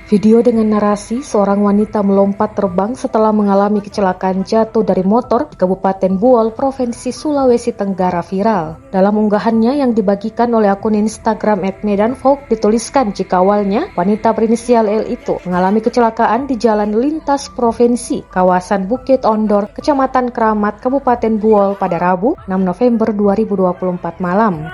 Video dengan narasi seorang wanita melompat terbang setelah mengalami kecelakaan jatuh dari motor di Kabupaten Buol, Provinsi Sulawesi Tenggara viral. Dalam unggahannya yang dibagikan oleh akun Instagram @medanfolk dituliskan jika awalnya wanita berinisial L itu mengalami kecelakaan di Jalan Lintas Provinsi, kawasan Bukit Ondor, Kecamatan Keramat, Kabupaten Buol pada Rabu 6 November 2024 malam.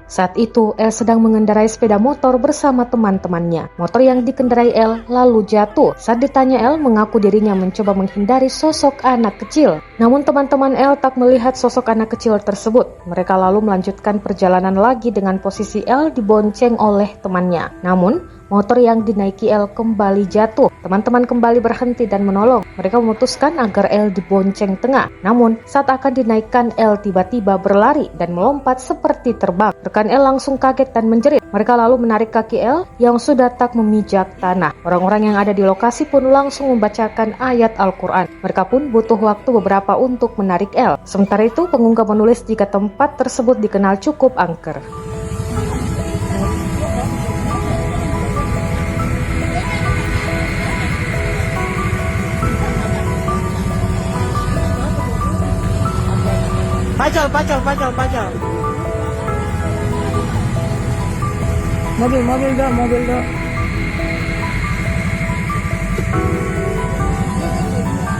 Saat itu, L sedang mengendarai sepeda motor bersama teman-temannya. Motor yang dikendarai L lalu jatuh. Saat ditanya, L mengaku dirinya mencoba menghindari sosok anak kecil. Namun teman-teman L tak melihat sosok anak kecil tersebut. Mereka lalu melanjutkan perjalanan lagi dengan posisi L dibonceng oleh temannya. Namun, motor yang dinaiki L kembali jatuh. Teman-teman kembali berhenti dan menolong. Mereka memutuskan agar L dibonceng tengah. Namun, saat akan dinaikkan, L tiba-tiba berlari dan melompat seperti terbang. Rekan L langsung kaget dan menjerit. Mereka lalu menarik kaki L yang sudah tak memijak tanah. Orang-orang yang ada di lokasi pun langsung membacakan ayat Al-Quran. Mereka pun butuh waktu beberapa untuk menarik L. Sementara itu, pengunggah menulis jika tempat tersebut dikenal cukup angker. Pacol. Mobil dah.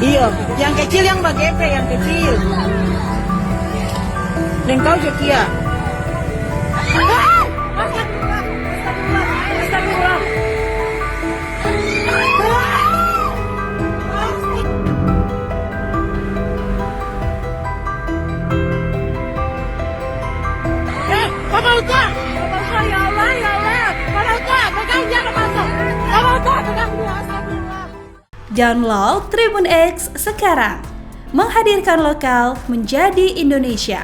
Iya, yang kecil yang bagepe, yang kecil. Dan kau Jokia. Download Tribun X sekarang, menghadirkan lokal menjadi Indonesia.